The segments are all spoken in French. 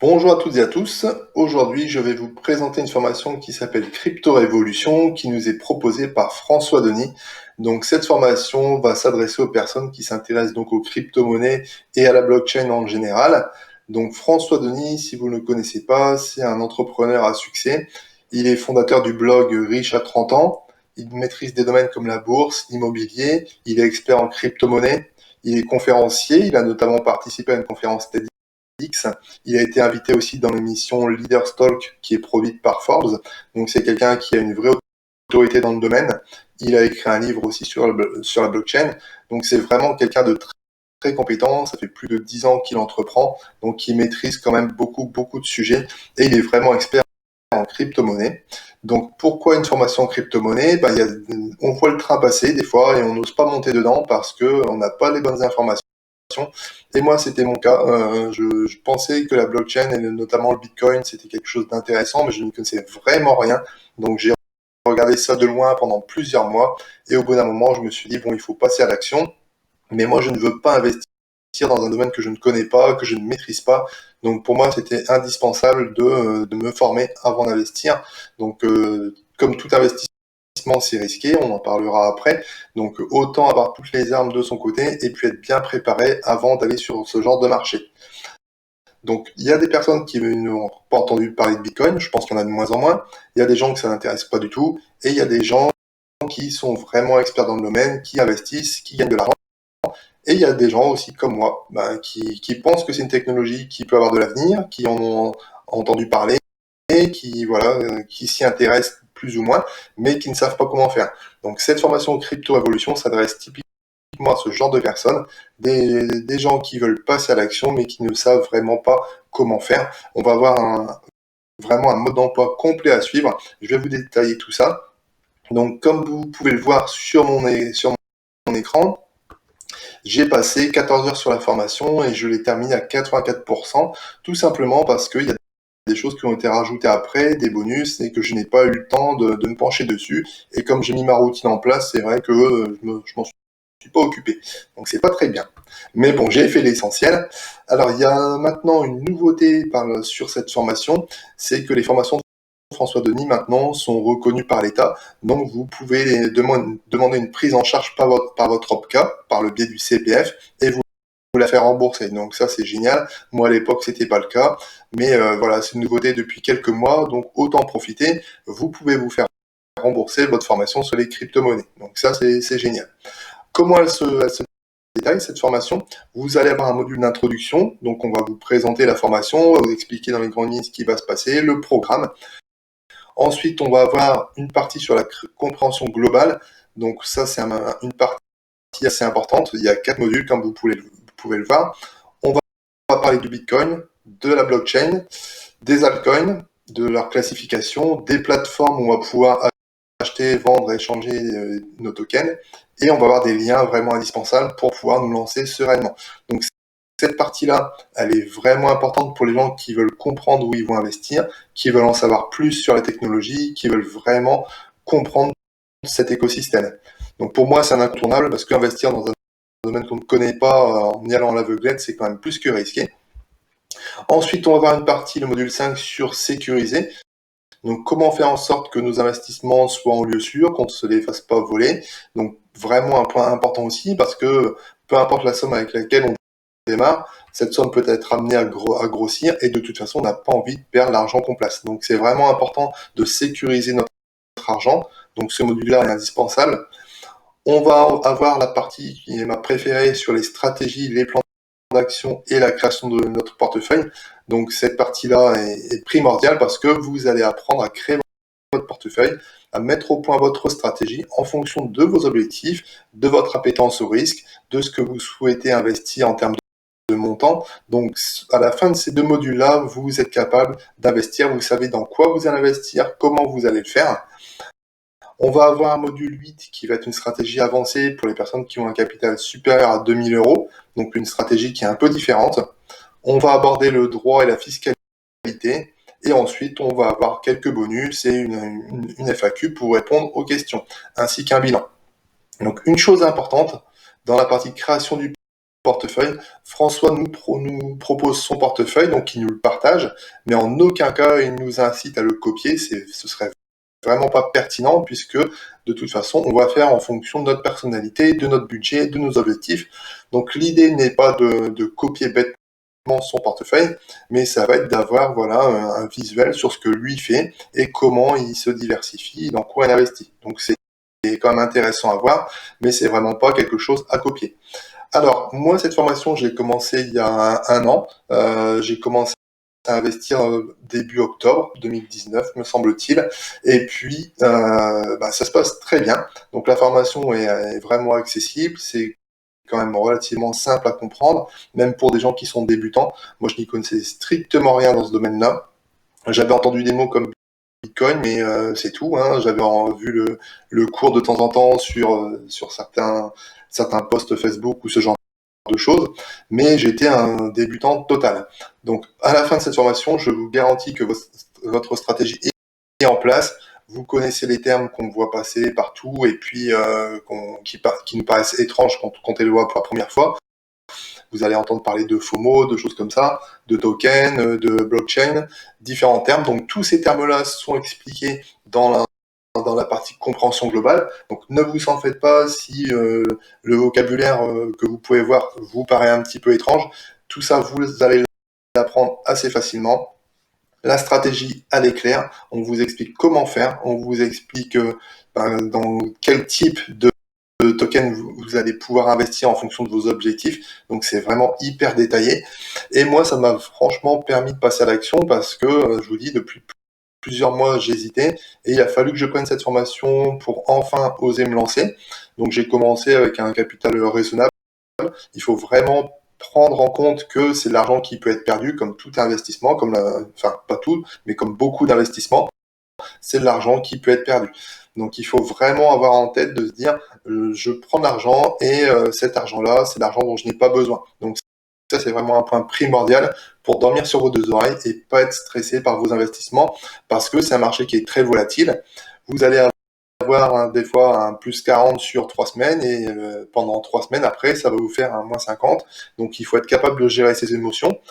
Bonjour à toutes et à tous. Aujourd'hui, je vais vous présenter une formation qui s'appelle Crypto Révolution, qui nous est proposée par François Denis. Donc, cette formation va s'adresser aux personnes qui s'intéressent donc aux crypto-monnaies et à la blockchain en général. Donc, François Denis, si vous ne le connaissez pas, c'est un entrepreneur à succès. Il est fondateur du blog Riche à 30 ans. Il maîtrise des domaines comme la bourse, l'immobilier. Il est expert en crypto-monnaie. Il est conférencier. Il a notamment participé à une conférence TEDx. Il a été invité aussi dans l'émission Leaders Talk qui est produite par Forbes. Donc c'est quelqu'un qui a une vraie autorité dans le domaine. Il a écrit un livre aussi sur la blockchain. Donc c'est vraiment quelqu'un de très compétent. Ça fait plus de 10 ans qu'il entreprend. Donc il maîtrise quand même beaucoup de sujets. Et il est vraiment expert en crypto-monnaie. Donc pourquoi une formation en crypto-monnaie? On voit le train passer des fois et on n'ose pas monter dedans parce qu'on n'a pas les bonnes informations. Et moi, c'était mon cas. Je pensais que la blockchain et notamment le Bitcoin, c'était quelque chose d'intéressant, mais je ne connaissais vraiment rien. Donc j'ai regardé ça de loin pendant plusieurs mois. Et au bout d'un moment, je me suis dit, bon, il faut passer à l'action. Mais moi, je ne veux pas investir dans un domaine que je ne connais pas, que je ne maîtrise pas. Donc pour moi, c'était indispensable de me former avant d'investir. Donc comme tout investissement, c'est risqué, on en parlera après. Donc autant avoir toutes les armes de son côté et puis être bien préparé avant d'aller sur ce genre de marché. Donc il y a des personnes qui n'ont pas entendu parler de Bitcoin, je pense qu'il y en a de moins en moins. Il y a des gens que ça n'intéresse pas du tout et il y a des gens qui sont vraiment experts dans le domaine, qui investissent, qui gagnent de l'argent. Et il y a des gens aussi comme moi qui pensent que c'est une technologie qui peut avoir de l'avenir, qui en ont entendu parler et qui s'y intéressent plus ou moins, mais qui ne savent pas comment faire. Donc cette formation Crypto Révolution s'adresse typiquement à ce genre de personnes, des gens qui veulent passer à l'action, mais qui ne savent vraiment pas comment faire. On va avoir vraiment un mode d'emploi complet à suivre. Je vais vous détailler tout ça. Donc comme vous pouvez le voir sur mon écran, j'ai passé 14 heures sur la formation et je l'ai terminée à 84%, tout simplement parce qu'il y a des choses qui ont été rajoutées après, des bonus, et que je n'ai pas eu le temps de me pencher dessus. Et comme j'ai mis ma routine en place, c'est vrai que je m'en suis pas occupé. Donc c'est pas très bien. Mais bon, j'ai fait l'essentiel. Alors il y a maintenant une nouveauté sur cette formation, c'est que les formations de François Denis maintenant sont reconnues par l'État. Donc vous pouvez demander une prise en charge par votre OPCA, par le biais du CPF, et vous la faire rembourser. Donc ça c'est génial. Moi à l'époque c'était pas le cas, mais voilà, c'est une nouveauté depuis quelques mois, donc autant en profiter. Vous pouvez vous faire rembourser votre formation sur les crypto-monnaies. Donc ça c'est génial. Comment elle se détaille cette formation? Vous allez avoir un module d'introduction, donc on va vous présenter la formation, on va vous expliquer dans les grandes lignes ce qui va se passer, le programme. Ensuite, on va avoir une partie sur la compréhension globale. Donc ça, c'est une partie assez importante. Il y a 4 modules, comme vous pouvez le voir. On va parler du Bitcoin, de la blockchain, des altcoins, de leur classification, des plateformes où on va pouvoir acheter, vendre, échanger nos tokens. Et on va avoir des liens vraiment indispensables pour pouvoir nous lancer sereinement. Donc cette partie-là, elle est vraiment importante pour les gens qui veulent comprendre où ils vont investir, qui veulent en savoir plus sur la technologie, qui veulent vraiment comprendre cet écosystème. Donc pour moi, c'est un incontournable parce qu'investir dans un domaine qu'on ne connaît pas en y allant à l'aveuglette, c'est quand même plus que risqué. Ensuite, on va avoir une partie, le module 5, sur sécuriser. Donc comment faire en sorte que nos investissements soient en lieu sûr, qu'on ne se les fasse pas voler. Donc vraiment un point important aussi parce que peu importe la somme avec laquelle on démarre, cette somme peut être amenée à grossir et de toute façon, on n'a pas envie de perdre l'argent qu'on place. Donc c'est vraiment important de sécuriser notre argent. Donc ce module-là est indispensable. On va avoir la partie qui est ma préférée sur les stratégies, les plans d'action et la création de notre portefeuille. Donc cette partie-là est primordiale parce que vous allez apprendre à créer votre portefeuille, à mettre au point votre stratégie en fonction de vos objectifs, de votre appétence au risque, de ce que vous souhaitez investir en termes de montant. Donc, à la fin de ces 2 modules-là, vous êtes capable d'investir, vous savez dans quoi vous allez investir, comment vous allez le faire. On va avoir un module 8 qui va être une stratégie avancée pour les personnes qui ont un capital supérieur à 2000 euros, donc une stratégie qui est un peu différente. On va aborder le droit et la fiscalité, et ensuite on va avoir quelques bonus et une FAQ pour répondre aux questions, ainsi qu'un bilan. Donc une chose importante, dans la partie création du portefeuille. François nous propose son portefeuille, donc il nous le partage, mais en aucun cas il nous incite à le copier. Ce serait vraiment pas pertinent puisque de toute façon on va faire en fonction de notre personnalité, de notre budget, de nos objectifs. Donc l'idée n'est pas de copier bêtement son portefeuille, mais ça va être d'avoir voilà un visuel sur ce que lui fait et comment il se diversifie, dans quoi il investit. Donc c'est quand même intéressant à voir, mais c'est vraiment pas quelque chose à copier. Alors moi cette formation j'ai commencé il y a un an, j'ai commencé à investir début octobre 2019 me semble-t-il, et puis ça se passe très bien. Donc la formation est vraiment accessible, c'est quand même relativement simple à comprendre, même pour des gens qui sont débutants. Moi, je n'y connaissais strictement rien dans ce domaine-là. J'avais entendu des mots comme Bitcoin, mais c'est tout. Hein. J'avais vu le cours de temps en temps sur certains posts Facebook ou ce genre de choses, mais j'étais un débutant total. Donc, à la fin de cette formation, je vous garantis que votre stratégie est en place. Vous connaissez les termes qu'on voit passer partout et puis qui nous paraissent étranges quand on les voit pour la première fois. Vous allez entendre parler de FOMO, de choses comme ça, de tokens, de blockchain, différents termes. Donc tous ces termes-là sont expliqués dans la partie compréhension globale. Donc ne vous en faites pas si le vocabulaire que vous pouvez voir vous paraît un petit peu étrange. Tout ça, vous allez l'apprendre assez facilement. La stratégie, elle est claire. On vous explique comment faire. On vous explique dans quel type de token vous allez pouvoir investir en fonction de vos objectifs. Donc c'est vraiment hyper détaillé. Et moi, ça m'a franchement permis de passer à l'action parce que, je vous dis, depuis plusieurs mois, j'hésitais et il a fallu que je prenne cette formation pour enfin oser me lancer. Donc j'ai commencé avec un capital raisonnable. Il faut vraiment prendre en compte que c'est de l'argent qui peut être perdu comme tout investissement, enfin pas tout, mais comme beaucoup d'investissements, c'est de l'argent qui peut être perdu. Donc il faut vraiment avoir en tête de se dire, je prends de l'argent et cet argent-là, c'est de l'argent dont je n'ai pas besoin. Donc ça, c'est vraiment un point primordial pour dormir sur vos deux oreilles et pas être stressé par vos investissements parce que c'est un marché qui est très volatile. Vous allez avoir des fois un plus 40 sur 3 semaines et pendant 3 semaines après, ça va vous faire un moins 50. Donc il faut être capable de gérer ses émotions.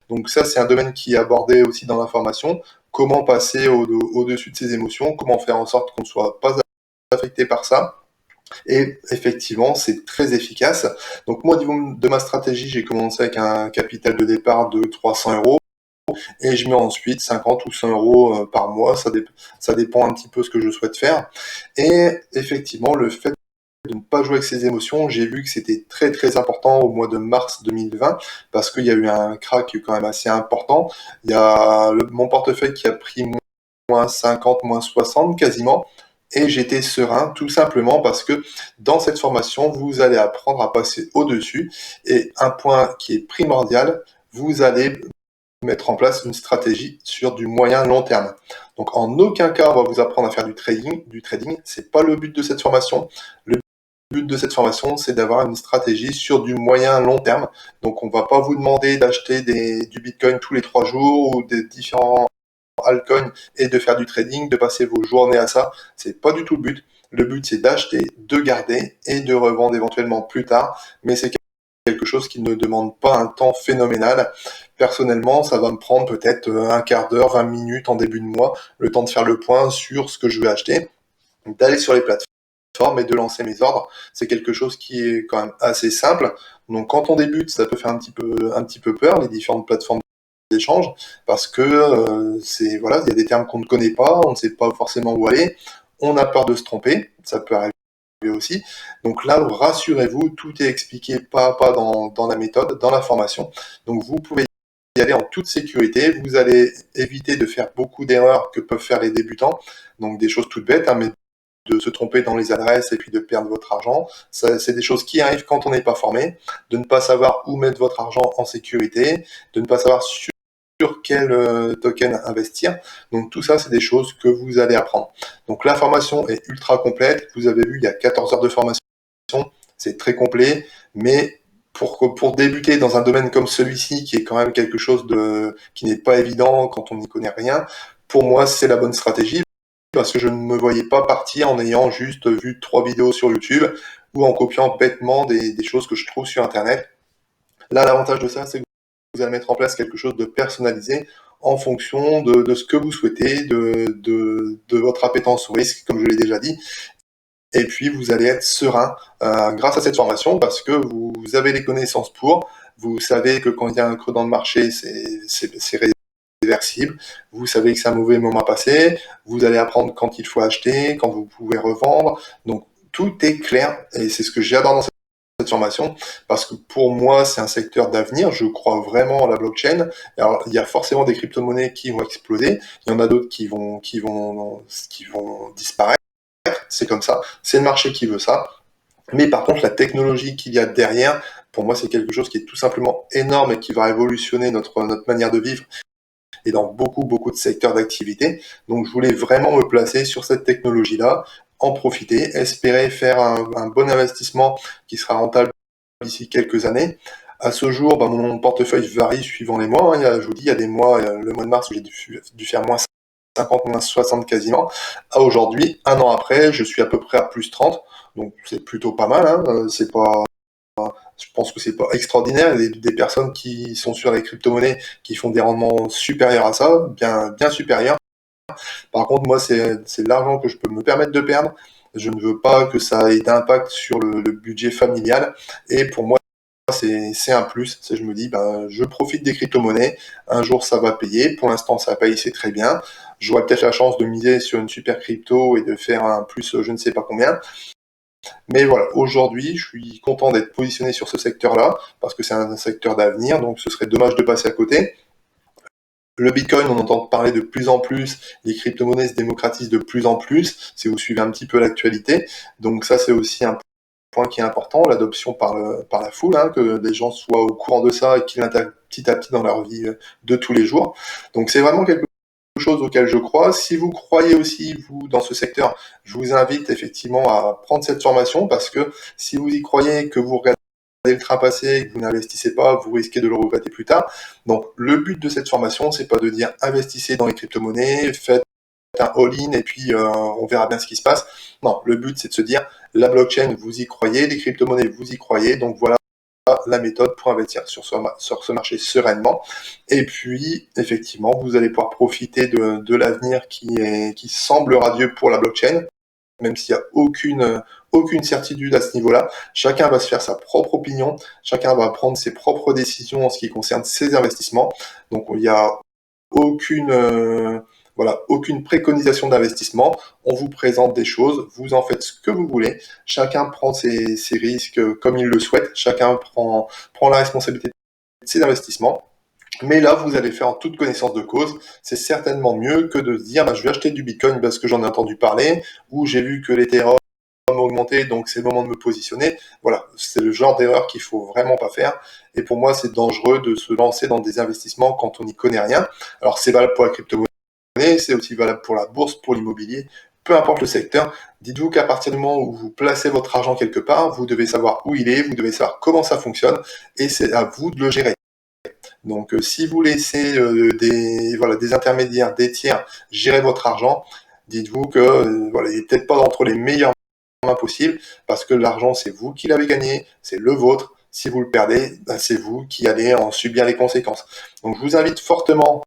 Donc ça, c'est un domaine qui est abordé aussi dans la formation. Comment passer au-dessus de ses émotions, comment faire en sorte qu'on ne soit pas affecté par ça. Et effectivement, c'est très efficace. Donc moi, au niveau de ma stratégie, j'ai commencé avec un capital de départ de 300 € et je mets ensuite 50 ou 100 € par mois. Ça dépend un petit peu ce que je souhaite faire. Et effectivement, le fait de ne pas jouer avec ses émotions, j'ai vu que c'était très très important au mois de mars 2020 parce qu'il y a eu un crack quand même assez important. Il y a mon portefeuille qui a pris moins 50, moins 60 quasiment. Et j'étais serein tout simplement parce que dans cette formation, vous allez apprendre à passer au-dessus. Et un point qui est primordial, vous allez mettre en place une stratégie sur du moyen long terme. Donc en aucun cas, on va vous apprendre à faire du trading. Du trading, c'est pas le but de cette formation. Le but de cette formation, c'est d'avoir une stratégie sur du moyen long terme. Donc on va pas vous demander d'acheter du Bitcoin tous les 3 jours ou des différents altcoins et de faire du trading, de passer vos journées à ça. C'est pas du tout le but. Le but, c'est d'acheter, de garder et de revendre éventuellement plus tard. Mais c'est quelque chose qui ne demande pas un temps phénoménal. Personnellement, ça va me prendre peut-être un quart d'heure, 20 minutes en début de mois, le temps de faire le point sur ce que je veux acheter, d'aller sur les plateformes et de lancer mes ordres. C'est quelque chose qui est quand même assez simple. Donc quand on débute, ça peut faire un petit peu peur, les différentes plateformes d'échange, parce que voilà, il y a des termes qu'on ne connaît pas, on ne sait pas forcément où aller, on a peur de se tromper, ça peut arriver aussi. Donc là, rassurez-vous, tout est expliqué pas à pas dans la méthode, dans la formation. Donc vous pouvez y aller en toute sécurité. Vous allez éviter de faire beaucoup d'erreurs que peuvent faire les débutants. Donc des choses toutes bêtes, hein, mais de se tromper dans les adresses et puis de perdre votre argent. Ça, c'est des choses qui arrivent quand on n'est pas formé. De ne pas savoir où mettre votre argent en sécurité, de ne pas savoir sur quel token investir. Donc tout ça, c'est des choses que vous allez apprendre. Donc la formation est ultra complète. Vous avez vu, il y a 14 heures de formation. C'est très complet, mais pour débuter dans un domaine comme celui-ci, qui est quand même quelque chose qui n'est pas évident quand on n'y connaît rien, pour moi, c'est la bonne stratégie parce que je ne me voyais pas partir en ayant juste vu 3 vidéos sur YouTube ou en copiant bêtement des choses que je trouve sur Internet. Là, l'avantage de ça, c'est que vous allez mettre en place quelque chose de personnalisé en fonction de ce que vous souhaitez, de votre appétence au risque, comme je l'ai déjà dit. Et puis, vous allez être serein grâce à cette formation parce que vous avez les connaissances pour. Vous savez que quand il y a un creux dans le marché, c'est réversible. Vous savez que c'est un mauvais moment à passer. Vous allez apprendre quand il faut acheter, quand vous pouvez revendre. Donc, tout est clair et c'est ce que j'adore dans cette formation parce que pour moi, c'est un secteur d'avenir. Je crois vraiment à la blockchain. Alors, il y a forcément des crypto-monnaies qui vont exploser. Il y en a d'autres qui vont disparaître. C'est comme ça. C'est le marché qui veut ça. Mais par contre, la technologie qu'il y a derrière, pour moi, c'est quelque chose qui est tout simplement énorme et qui va révolutionner notre manière de vivre et dans beaucoup, beaucoup de secteurs d'activité. Donc, je voulais vraiment me placer sur cette technologie-là, en profiter, espérer faire un bon investissement qui sera rentable d'ici quelques années. À ce jour, mon portefeuille varie suivant les mois. Je vous dis, il y a des mois, le mois de mars, où j'ai dû faire moins 50, moins 60 quasiment. À aujourd'hui, un an après, je suis à peu près à plus 30. Donc, c'est plutôt pas mal. C'est pas, je pense que c'est pas extraordinaire. Il y a des personnes qui sont sur les crypto-monnaies qui font des rendements supérieurs à ça, bien, bien supérieurs. Par contre, moi, c'est l'argent que je peux me permettre de perdre. Je ne veux pas que ça ait d'impact sur le budget familial. Et pour moi, c'est un plus. Je me dis, je profite des crypto-monnaies. Un jour, ça va payer. Pour l'instant, ça a payé, c'est très bien. J'aurai peut-être la chance de miser sur une super crypto et de faire un plus, je ne sais pas combien. Mais voilà, aujourd'hui, je suis content d'être positionné sur ce secteur-là parce que c'est un secteur d'avenir. Donc, ce serait dommage de passer à côté. Le Bitcoin, on entend parler de plus en plus, les crypto-monnaies se démocratisent de plus en plus, si vous suivez un petit peu l'actualité. Donc ça, c'est aussi un point qui est important, l'adoption par la foule, que les gens soient au courant de ça et qu'ils l'intègrent petit à petit dans leur vie de tous les jours. Donc c'est vraiment quelque chose auquel je crois. Si vous croyez aussi, vous, dans ce secteur, je vous invite effectivement à prendre cette formation parce que si vous y croyez, que vous regardez le train passer et que vous n'investissez pas, vous risquez de le regretter plus tard. Donc, le but de cette formation, c'est pas de dire investissez dans les crypto-monnaies, faites un all-in et puis on verra bien ce qui se passe. Non, le but, c'est de se dire la blockchain, vous y croyez, les crypto-monnaies, vous y croyez, donc voilà la méthode pour investir sur ce marché sereinement. Et puis, effectivement, vous allez pouvoir profiter de l'avenir qui semble radieux pour la blockchain, même s'il n'y a aucune certitude à ce niveau-là. Chacun va se faire sa propre opinion, chacun va prendre ses propres décisions en ce qui concerne ses investissements. Donc il n'y a aucune préconisation d'investissement. On vous présente des choses, vous en faites ce que vous voulez. Chacun prend ses risques comme il le souhaite. Chacun prend la responsabilité de ses investissements. Mais là, vous allez faire en toute connaissance de cause. C'est certainement mieux que de se dire, je vais acheter du Bitcoin parce que j'en ai entendu parler, ou j'ai vu que l'Ethereum augmenté, donc c'est le moment de me positionner. Voilà, c'est le genre d'erreur qu'il faut vraiment pas faire. Et pour moi, c'est dangereux de se lancer dans des investissements quand on n'y connaît rien. Alors, c'est valable pour la crypto-monnaie, c'est aussi valable pour la bourse, pour l'immobilier, peu importe le secteur. Dites-vous qu'à partir du moment où vous placez votre argent quelque part, vous devez savoir où il est, vous devez savoir comment ça fonctionne, et c'est à vous de le gérer. Donc, si vous laissez des intermédiaires, des tiers gérer votre argent, dites-vous que il n'est peut-être pas entre les meilleures mains possibles, parce que l'argent, c'est vous qui l'avez gagné, c'est le vôtre. Si vous le perdez, c'est vous qui allez en subir les conséquences. Donc, je vous invite fortement,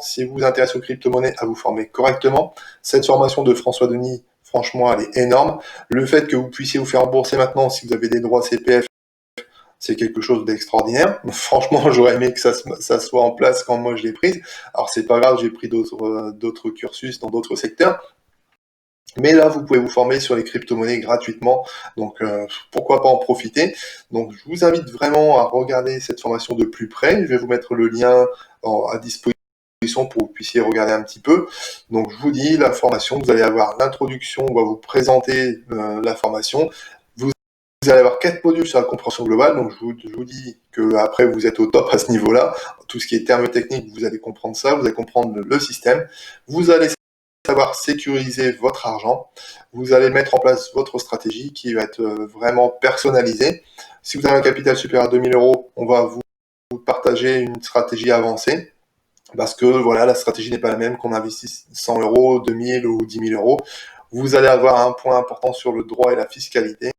si vous vous intéressez aux crypto-monnaies, à vous former correctement. Cette formation de François Denis, franchement, elle est énorme. Le fait que vous puissiez vous faire rembourser maintenant si vous avez des droits CPF, c'est quelque chose d'extraordinaire. Franchement, j'aurais aimé que ça soit en place quand moi je l'ai prise. Alors c'est pas grave, j'ai pris d'autres cursus dans d'autres secteurs. Mais là, vous pouvez vous former sur les crypto-monnaies gratuitement. Donc pourquoi pas en profiter. Donc je vous invite vraiment à regarder cette formation de plus près. Je vais vous mettre le lien à disposition pour que vous puissiez regarder un petit peu. Donc je vous dis, la formation, vous allez avoir l'introduction, on va vous présenter la formation. Vous allez avoir 4 modules sur la compréhension globale, donc je vous dis que après vous êtes au top à ce niveau-là. Tout ce qui est termes techniques, vous allez comprendre ça, vous allez comprendre le système. Vous allez savoir sécuriser votre argent. Vous allez mettre en place votre stratégie qui va être vraiment personnalisée. Si vous avez un capital supérieur à 2000 euros, on va vous partager une stratégie avancée. Parce que voilà, la stratégie n'est pas la même qu'on investisse 100 euros, 2000 ou 10 000 euros. Vous allez avoir un point important sur le droit et la fiscalité.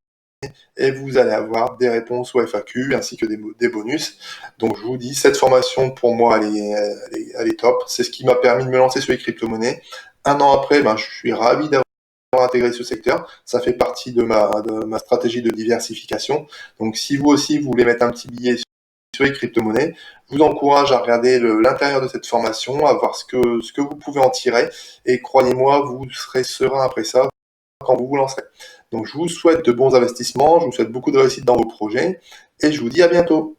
et vous allez avoir des réponses aux FAQ ainsi que des bonus. Donc je vous dis, cette formation pour moi elle est top. C'est ce qui m'a permis de me lancer sur les crypto-monnaies. Un an après, je suis ravi d'avoir intégré ce secteur. Ça fait partie de ma stratégie de diversification. Donc si vous aussi vous voulez mettre un petit billet sur les crypto-monnaies, je vous encourage à regarder l'intérieur de cette formation, à voir ce que vous pouvez en tirer. Et croyez-moi, vous serez serein après ça quand vous vous lancerez. Donc je vous souhaite de bons investissements, je vous souhaite beaucoup de réussite dans vos projets et je vous dis à bientôt.